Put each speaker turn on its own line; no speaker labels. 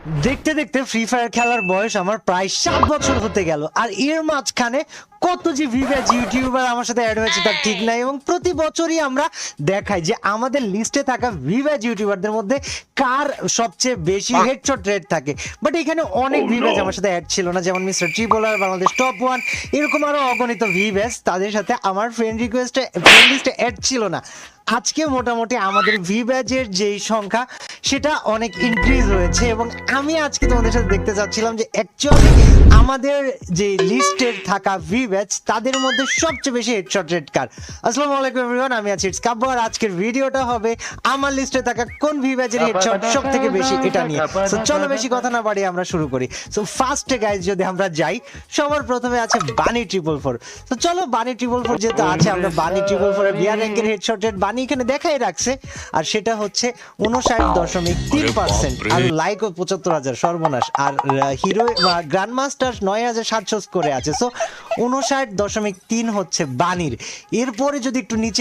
দেখতে দেখতে free fire খেলার বয়স আমার প্রায় 7 বছর হতে গেল, আর এর মাঝখানে কত যে ভিভ্যাজ ইউটিউবার আমার সাথে অ্যাড হয়েছে তার ঠিক নাই। এবং প্রতি বছরই আমরা দেখাই যে আমাদের লিস্টে থাকা ভিভ্যাজ ইউটিউবারদের মধ্যে কার সবচেয়ে বেশি হেডশট রেট থাকে। বাট এখানে অনেক ভিভ্যাজ আমার সাথে অ্যাড ছিল না, যেমন মিস্টার ট্রিপলার, বাংলাদেশ টপ 1, এরকম আরো অগণিত ভিভ্যাজ তাদের সাথে আমার ফ্রেন্ড লিস্টে অ্যাড ছিল না। আজকে মোটামুটি আমাদের ভিভ্যাজের যেই সংখ্যা সেটা অনেক ইনক্রিজ হয়েছে, এবং আমি আজকে তোমাদের সাথে দেখতে চাচ্ছিলাম যে অ্যাকচুয়ালি আমাদের যে লিস্টের থাকা ভিভ্যাজ তাদের মধ্যে সবচেয়ে বেশি হেডশট রেট কার। আসসালামু আলাইকুম এভরিওয়ান, আমি আছি ইটস কাব্য, আর আজকের ভিডিওটা হবে আমার লিস্টে থাকা কোন ভিভ্যাজের হেডশট সবথেকে বেশি এটা নিয়ে। সো চলো বেশি কথা না বাড়িয়ে আমরা শুরু করি। সো ফার্স্টে গাইজ যদি আমরা যাই, সবার প্রথমে আছে বানি 444। তো চলো বানি 444 যেহেতু আছে, আমরা বানি 444 এর বিয়ার র্যাঙ্কের হেডশট রেট বানি এখানে দেখাই রাখছে, আর সেটা হচ্ছে 59.3%। আর লাইকও 75,000, সর্বনাশ। আর হিরো গ্র্যান্ড মাস্টার 9,700 করে আছে। সো 59.3 হচ্ছে বানির। এরপরে যদি একটু নিচে